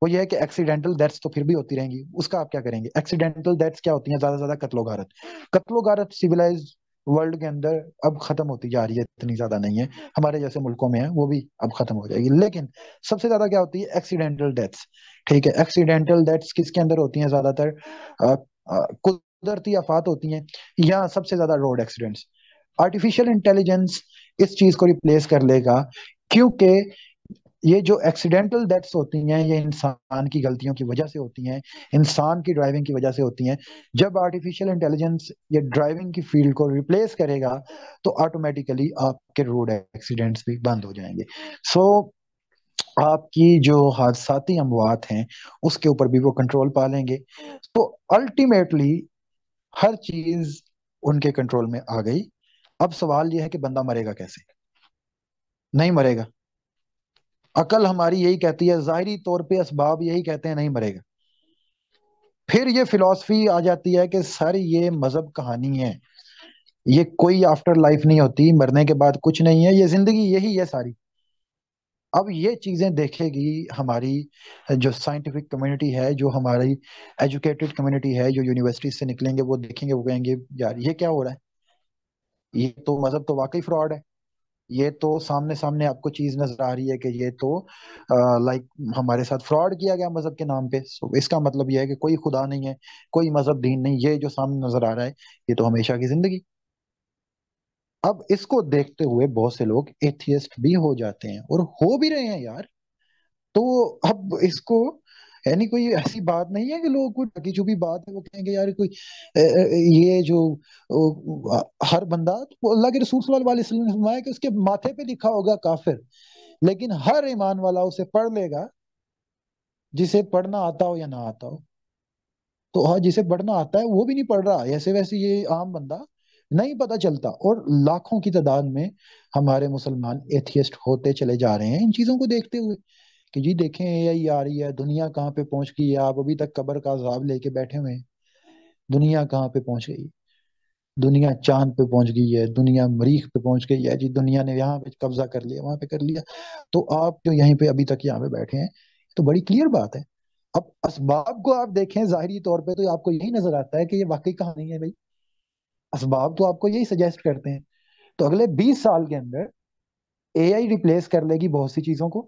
وہ یہ ہے کہ ایکسیڈنٹل ڈیتھس تو پھر بھی ہوتی رہیں گی. اس کا آپ کیا کریں گے؟ ایکسیڈنٹل ڈیتھس کیا ہوتی ہیں؟ زیادہ سے زیادہ قتل و غارت. قتل و غارت سویلائز ورلڈ کے اندر اب ختم ہوتی جا رہی ہے، اتنی زیادہ نہیں ہے. ہمارے جیسے ملکوں میں ہے وہ بھی اب ختم ہو جائے گی. لیکن سب سے زیادہ کیا ہوتی ہے؟ Accidental deaths. ٹھیک ہے. ایکسیڈنٹل ڈیتھس کس کے اندر ہوتی ہیں؟ زیادہ تر قدرتی آفات ہوتی ہیں، یا سب سے زیادہ روڈ ایکسیڈنٹس. آرٹیفیشل انٹیلیجنس اس چیز کو ریپلیس کر لے گا، کیونکہ یہ جو ایکسیڈنٹل ڈیتھس ہوتی ہیں یہ انسان کی غلطیوں کی وجہ سے ہوتی ہیں، انسان کی ڈرائیونگ کی وجہ سے ہوتی ہیں. جب آرٹیفیشل انٹیلیجنس یہ ڈرائیونگ کی فیلڈ کو ریپلیس کرے گا تو آٹومیٹیکلی آپ کے روڈ ایکسیڈنٹس بھی بند ہو جائیں گے. سو آپ کی جو حادثاتی اموات ہیں اس کے اوپر بھی وہ کنٹرول پا لیں گے. تو الٹیمیٹلی ہر چیز ان کے کنٹرول میں آ گئی. اب سوال یہ ہے کہ بندہ مرے گا کیسے؟ نہیں مرے گا. عقل ہماری یہی کہتی ہے، ظاہری طور پہ اسباب یہی کہتے ہیں نہیں مرے گا. پھر یہ فلسفی آ جاتی ہے کہ سر یہ مذہب کہانی ہے، یہ کوئی آفٹر لائف نہیں ہوتی، مرنے کے بعد کچھ نہیں ہے، یہ زندگی یہی ہے ساری. اب یہ چیزیں دیکھے گی ہماری جو سائنٹیفک کمیونٹی ہے، جو ہماری ایجوکیٹڈ کمیونٹی ہے، جو یونیورسٹی سے نکلیں گے وہ دیکھیں گے، وہ کہیں گے یار یہ کیا ہو رہا ہے، یہ تو مذہب تو واقعی فراڈ ہے. یہ تو سامنے سامنے آپ کو چیز نظر آ رہی ہے کہ یہ تو لائک ہمارے ساتھ فراڈ کیا گیا مذہب کے نام پہ. اس کا مطلب یہ ہے کہ کوئی خدا نہیں ہے، کوئی مذہب دین نہیں، یہ جو سامنے نظر آ رہا ہے یہ تو ہمیشہ کی زندگی. اب اس کو دیکھتے ہوئے بہت سے لوگ ایتھیسٹ بھی ہو جاتے ہیں، اور ہو بھی رہے ہیں یار. تو اب اس کو یعنی کوئی ایسی بات نہیں ہے کہ لوگ کوئی ٹکی چھپی بات ہے وہ کہیں گے یار کوئی یہ جو ہر بندہ، تو اللہ کے رسول صلی اللہ علیہ وسلم نے فرمایا کہ اس کے ماتھے پہ لکھا ہوگا کافر، لیکن ہر ایمان والا اسے پڑھ لے گا، جسے پڑھنا آتا ہو یا نہ آتا ہو. تو ہاں جسے پڑھنا آتا ہے وہ بھی نہیں پڑھ رہا، ایسے ویسے یہ عام بندہ نہیں پتا چلتا. اور لاکھوں کی تعداد میں ہمارے مسلمان ایتھیسٹ ہوتے چلے جا رہے ہیں ان چیزوں کو دیکھتے ہوئے کہ جی دیکھیں اے آئی آ رہی ہے، دنیا کہاں پہ پہنچ گئی ہے، آپ ابھی تک قبر کا عذاب لے کے بیٹھے ہوئے ہیں. دنیا کہاں پہ پہنچ گئی؟ دنیا چاند پہ پہنچ گئی ہے، دنیا مریخ پہ پہنچ گئی ہے. جی دنیا نے یہاں پہ قبضہ کر لیا، وہاں پہ کر لیا، تو آپ جو یہیں پہ ابھی تک یہاں پہ بیٹھے ہیں تو بڑی کلیئر بات ہے. اب اسباب کو آپ دیکھیں ظاہری طور پہ تو آپ کو یہی نظر آتا ہے کہ یہ واقعی کہانی ہے بھائی. اسباب تو آپ کو یہی سجیسٹ کرتے ہیں. تو اگلے 20 سال کے اندر اے آئی ریپلیس کر لے گی بہت سی چیزوں کو.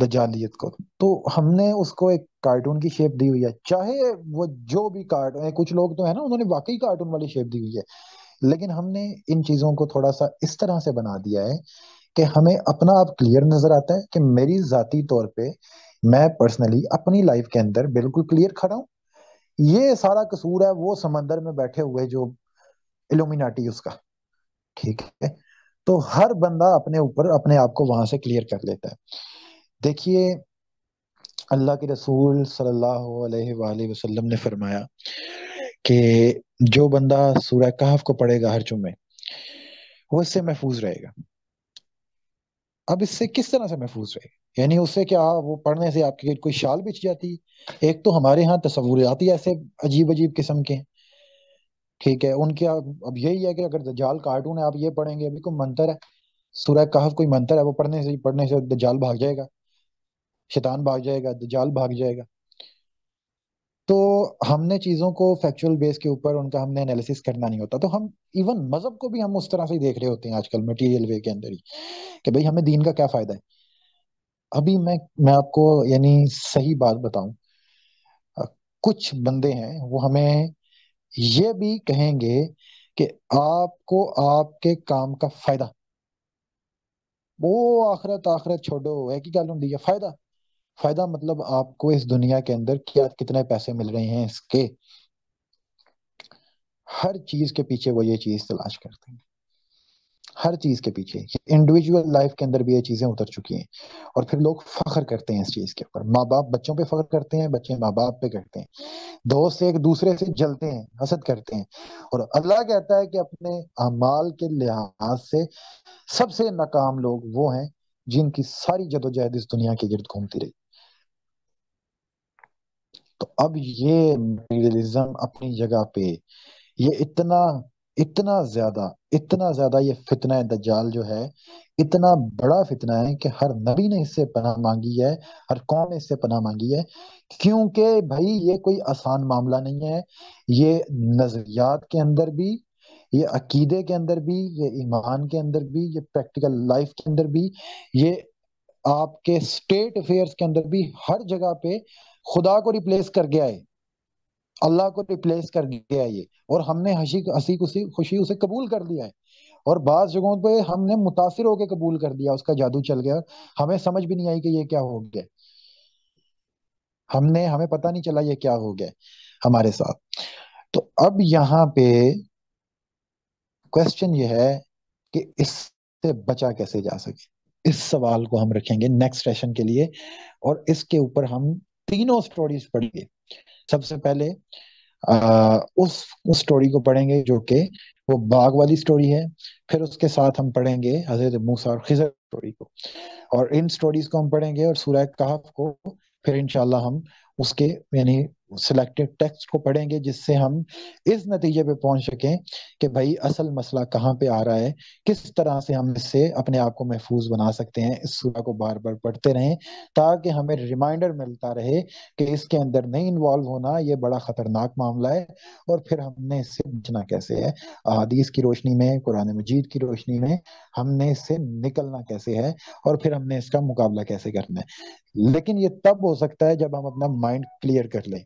دجالیت کو. تو ہم نے اس کو ایک کارٹون کی شیپ دی ہوئی ہے، چاہے وہ جو بھی کارٹون ہے. کچھ لوگ تو ہے نا انہوں نے واقعی کارٹون والی شیپ دی ہوئی ہے، لیکن ہم نے ان چیزوں کو تھوڑا سا اس طرح سے بنا دیا ہے کہ ہمیں اپنا آپ کلیئر نظر آتا ہے کہ میری ذاتی طور پہ میں پرسنلی اپنی لائف کے اندر بالکل کلیئر کھڑا ہوں. یہ سارا قصور ہے وہ سمندر میں بیٹھے ہوئے جو الومیناٹی اس کا. ٹھیک ہے، تو ہر بندہ اپنے اوپر اپنے آپ کو وہاں سے کلیئر کر لیتا ہے. دیکھیے، اللہ کے رسول صلی اللہ علیہ وآلہ وسلم نے فرمایا کہ جو بندہ سورہ کہف کو پڑھے گا ہر جمعے، وہ اس سے محفوظ رہے گا. اب اس سے کس طرح سے محفوظ رہے گا؟ یعنی اس سے کیا وہ پڑھنے سے آپ کی کوئی شال بچ جاتی ہے؟ ایک تو ہمارے ہاں تصورات ہی ایسے عجیب عجیب قسم کے ہیں. ٹھیک ہے، ان کے اب یہی ہے کہ اگر دجال کارٹون ہے آپ یہ پڑھیں گے، ابھی کوئی منتر ہے، سورہ کہف کوئی منتر ہے، وہ پڑھنے سے دجال بھاگ جائے گا، شیطان بھاگ جائے گا، دجال بھاگ جائے گا. تو ہم نے چیزوں کو فیکچوئل بیس کے اوپر ان کا ہم نے انالیسس کرنا نہیں ہوتا. تو ہم ایون مذہب کو بھی ہم اس طرح سے ہی دیکھ رہے ہوتے ہیں آج کل مٹیریل وے کے اندر ہی، کہ بھئی ہمیں دین کا کیا فائدہ ہے. ابھی میں آپ کو یعنی صحیح بات بتاؤں، کچھ بندے ہیں وہ ہمیں یہ بھی کہیں گے کہ آپ کو آپ کے کام کا فائدہ، وہ آخرت آخرت چھوڑو ہے کہ گل ہوں فائدہ. فائدہ مطلب آپ کو اس دنیا کے اندر کیا کتنے پیسے مل رہے ہیں اس کے. ہر چیز کے پیچھے وہ یہ چیز تلاش کرتے ہیں، ہر چیز کے پیچھے. انڈیویجول لائف کے اندر بھی یہ چیزیں اتر چکی ہیں، اور پھر لوگ فخر کرتے ہیں اس چیز کے اوپر. ماں باپ بچوں پہ فخر کرتے ہیں، بچے ماں باپ پہ کرتے ہیں، دوست ایک دوسرے سے جلتے ہیں، حسد کرتے ہیں. اور اللہ کہتا ہے کہ اپنے اعمال کے لحاظ سے سب سے ناکام لوگ وہ ہیں جن کی ساری جدوجہد اس دنیا کے گرد گھومتی رہی. تو اب یہ مٹیریلزم اپنی جگہ پہ، یہ اتنا زیادہ یہ فتنہ دجال جو ہے اتنا بڑا فتنہ ہے کہ ہر نبی نے اس سے پناہ مانگی ہے، ہر قوم نے اس سے پناہ مانگی ہے. کیونکہ بھائی یہ کوئی آسان معاملہ نہیں ہے. یہ نظریات کے اندر بھی، یہ عقیدے کے اندر بھی، یہ ایمان کے اندر بھی، یہ پریکٹیکل لائف کے اندر بھی، یہ آپ کے اسٹیٹ افیئرس کے اندر بھی، ہر جگہ پہ خدا کو ریپلیس کر گیا ہے، اللہ کو ریپلیس کر گیا یہ. اور ہم نے ہنسی خوشی اسے قبول کر لیا ہے. اور بعض جگہوں پہ ہم نے متاثر ہو کے قبول کر دیا، اس کا جادو چل گیا، ہمیں سمجھ بھی نہیں آئی کہ یہ کیا ہو گیا. ہمیں پتہ نہیں چلا یہ کیا ہو گیا ہمارے ساتھ. تو اب یہاں پہ کوشچن یہ ہے کہ اس سے بچا کیسے جا سکے. اس سوال کو ہم رکھیں گے نیکسٹ سیشن کے لیے، اور اس کے اوپر ہم تینوں سٹوریز پڑھیں گے. سب سے پہلے اس سٹوری کو پڑھیں گے جو کہ وہ باغ والی سٹوری ہے. پھر اس کے ساتھ ہم پڑھیں گے حضرت موسیٰ اور خضر سٹوری کو، اور ان سٹوریز کو ہم پڑھیں گے، اور سورہ کہف کو پھر انشاءاللہ ہم اس کے یعنی سلیکٹڈ ٹیکسٹ کو پڑھیں گے، جس سے ہم اس نتیجے پہ پہنچ سکیں کہ بھائی اصل مسئلہ کہاں پہ آ رہا ہے، کس طرح سے ہم اس سے اپنے آپ کو محفوظ بنا سکتے ہیں. اس سورہ کو بار بار پڑھتے رہیں تاکہ ہمیں ریمائنڈر ملتا رہے کہ اس کے اندر نہیں انوالو ہونا، یہ بڑا خطرناک معاملہ ہے. اور پھر ہم نے اس سے بچنا کیسے ہے، احادیث کی روشنی میں، قرآن مجید کی روشنی میں ہم نے اس سے نکلنا کیسے ہے، اور پھر ہم نے اس کا مقابلہ کیسے کرنا ہے. لیکن یہ تب ہو سکتا ہے جب ہم اپنا مائنڈ کلیئر کر لیں.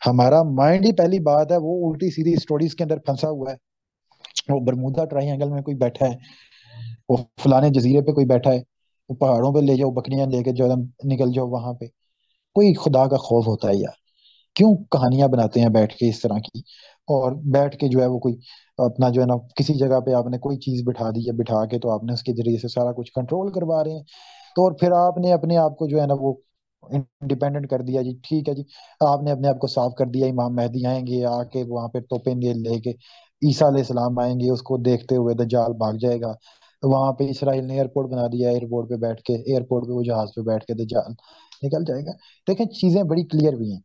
ہمارا مائنڈ ہی پہلی بات ہے وہ الٹی سیدھی سٹوریز کے اندر پھنسا ہوا ہے. وہ برمودا ٹرائی اینگل میں کوئی بیٹھا ہے، وہ فلانے جزیرے پہ کوئی بیٹھا ہے، وہ پہاڑوں پہ لے جاؤ بکریاں لے کے جو نکل جاؤ وہاں پہ. کوئی خدا کا خوف ہوتا ہے یار؟ کیوں کہانیاں بناتے ہیں بیٹھ کے اس طرح کی، اور بیٹھ کے جو ہے وہ کوئی اپنا جو ہے نا کسی جگہ پہ آپ نے کوئی چیز بٹھا دی ہے، بٹھا کے تو آپ نے اس کے ذریعے سے سارا کچھ کنٹرول کروا رہے ہیں. تو اور پھر آپ نے اپنے آپ کو جو ہے نا وہ انڈیپینڈنٹ کر دیا جی. ٹھیک ہے جی، آپ نے اپنے آپ کو صاف کر دیا، امام مہدی آئیں گے آ کے وہاں پہ توپیں لے کے، عیسیٰ علیہ السلام آئیں گے، اس کو دیکھتے ہوئے دجال بھاگ جائے گا. وہاں پہ اسرائیل نے ایئرپورٹ بنا دیا، ایئرپورٹ پہ بیٹھ کے، ایئرپورٹ پہ وہ جہاز پہ بیٹھ کے دجال نکل جائے گا. دیکھیں چیزیں بڑی کلیئر بھی ہیں،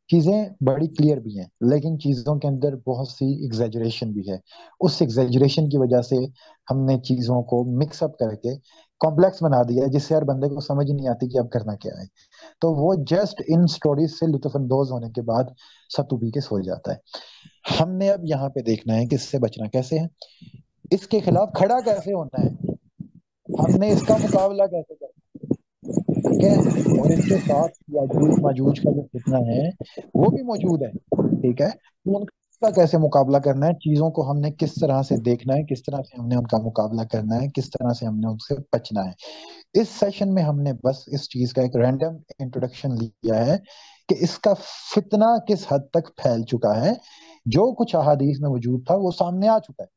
چیزیں بڑی کلیئر بھی ہیں، لیکن چیزوں کے اندر بہت سی ایگزیجریشن بھی ہے. اس ایگزیجریشن کی وجہ سے ہم نے چیزوں کو مکس اپ کر کے کمپلیکس بنا دیا ہے، جس سے ہر بندے کو سمجھ نہیں آتی کہ اب کرنا کیا ہے. تو وہ جسٹ ان سٹوریز سے لطف اندوز ہونے کے بعد ستو پی کے سو جاتا ہے. ہم نے اب یہاں پہ دیکھنا ہے کہ اس سے بچنا کیسے ہے، اس کے خلاف کھڑا کیسے ہونا ہے، ہم نے اس کا مقابلہ کیسے کرنا ٹھیک ہے. اور اس کے ساتھ یاجوج ماجوج کا جو فتنہ ہے وہ بھی موجود ہے. ٹھیک ہے. تو ان کا کیسے مقابلہ کرنا ہے, چیزوں کو ہم نے کس طرح سے دیکھنا ہے, کس طرح سے ہم نے ان کا مقابلہ کرنا ہے, کس طرح سے ہم نے ان سے بچنا ہے. اس سیشن میں ہم نے بس اس چیز کا ایک رینڈم انٹروڈکشن لیا ہے کہ اس کا فتنہ کس حد تک پھیل چکا ہے. جو کچھ احادیث میں وجود تھا وہ سامنے آ چکا ہے.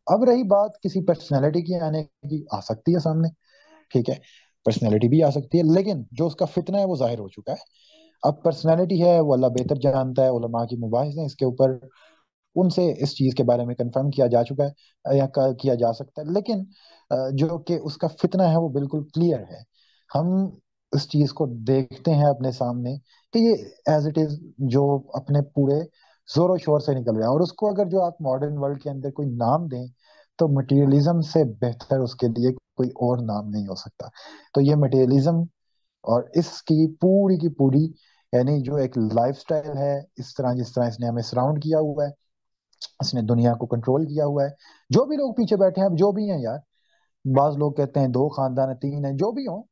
اب رہی بات کسی پرسنالٹی کی آنے کی, آ سکتی ہے سامنے. ٹھیک ہے, پرسنالٹی بھی آ سکتی ہے, لیکن جو اس کا فتنہ ہے وہ ظاہر ہو چکا ہے. اب پرسنالٹی ہے وہ اللہ بہتر جانتا ہے, علماء کی مباحث ہیں اس کے اوپر, ان سے اس چیز کے بارے میں کنفرم کیا جا چکا ہے یا کیا جا سکتا ہے. لیکن جو کہ اس کا فتنہ ہے وہ بالکل کلیئر ہے. ہم اس چیز کو دیکھتے ہیں اپنے سامنے کہ یہ ایز اٹ از جو اپنے پورے زور و شور سے نکل رہا ہے. اور اس کو اگر جو آپ ماڈرن ورلڈ کے اندر کوئی نام دیں تو مٹیریلزم سے بہتر اس کے لیے کوئی اور نام نہیں ہو سکتا. تو یہ مٹیریلزم اور اس کی پوری یعنی جو ایک لائف سٹائل ہے, اس طرح جس طرح اس نے ہمیں سراؤنڈ کیا ہوا ہے, اس نے دنیا کو کنٹرول کیا ہوا ہے. جو بھی لوگ پیچھے بیٹھے ہیں, اب جو بھی ہیں یار, بعض لوگ کہتے ہیں 2 خاندان ہیں 3 ہیں, جو بھی ہوں,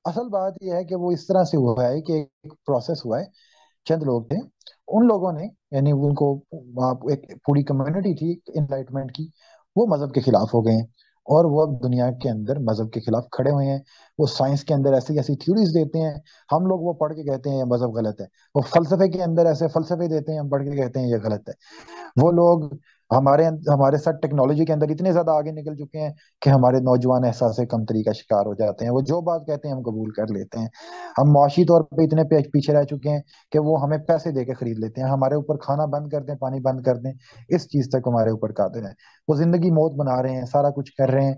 اصل بات یہ ہے کہ وہ اس طرح سے ہوا ہے کہ ایک پروسیس ہوا ہے. چند لوگ تھے, ان لوگوں نے یعنی ان کو ایک پوری کمیونٹی تھی انلائٹمنٹ کی, وہ مذہب کے خلاف ہو گئے ہیں اور وہ اب دنیا کے اندر مذہب کے خلاف کھڑے ہوئے ہیں. وہ سائنس کے اندر ایسی ایسی تھیوریز دیتے ہیں, ہم لوگ وہ پڑھ کے کہتے ہیں یہ مذہب غلط ہے. وہ فلسفے کے اندر ایسے فلسفے دیتے ہیں, ہم پڑھ کے کہتے ہیں یہ غلط ہے. وہ لوگ ہمارے ساتھ ٹیکنالوجی کے اندر اتنے زیادہ آگے نکل چکے ہیں کہ ہمارے نوجوان احساس کمتری کا شکار ہو جاتے ہیں. وہ جو بات کہتے ہیں ہم قبول کر لیتے ہیں. ہم معاشی طور پہ اتنے پیچھے رہ چکے ہیں کہ وہ ہمیں پیسے دے کے خرید لیتے ہیں. ہمارے اوپر کھانا بند کر دیں, پانی بند کر دیں, اس چیز تک ہمارے اوپر قادر ہیں. وہ زندگی موت بنا رہے ہیں, سارا کچھ کر رہے ہیں.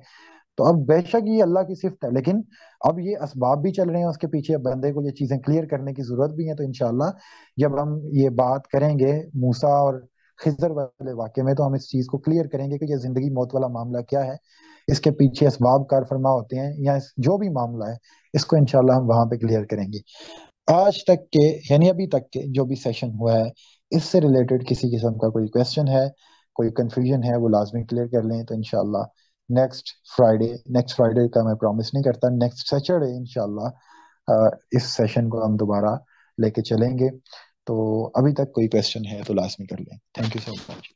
تو اب بے شک یہ اللہ کی صفت ہے, لیکن اب یہ اسباب بھی چل رہے ہیں اس کے پیچھے. بندے کو یہ چیزیں کلیئر کرنے کی ضرورت بھی ہے. تو انشاءاللہ جب ہم یہ بات کریں گے موسیٰ اور خضر والے واقعے میں, تو ہم اس چیز کو کلیئر کریں گے کہ یہ زندگی موت والا معاملہ کیا ہے, اس کے پیچھے اسباب کار فرما ہوتے ہیں, یا جو بھی معاملہ ہے اس کو انشاءاللہ ہم وہاں پہ کلیئر کریں گے. آج تک کے یعنی ابھی تک کے جو بھی سیشن ہوا ہے, اس سے ریلیٹڈ کسی قسم کا کوئی کویسچن ہے, کوئی کنفیوژن ہے, وہ لازمی کلیئر کر لیں. تو انشاءاللہ نیکسٹ فرائیڈے کا میں پرومس نہیں کرتا, نیکسٹ سیٹرڈے انشاءاللہ اس سیشن کو ہم دوبارہ لے کے چلیں گے. تو ابھی تک کوئی کویسچن ہے تو لازمی کر لیں. Thank you so much.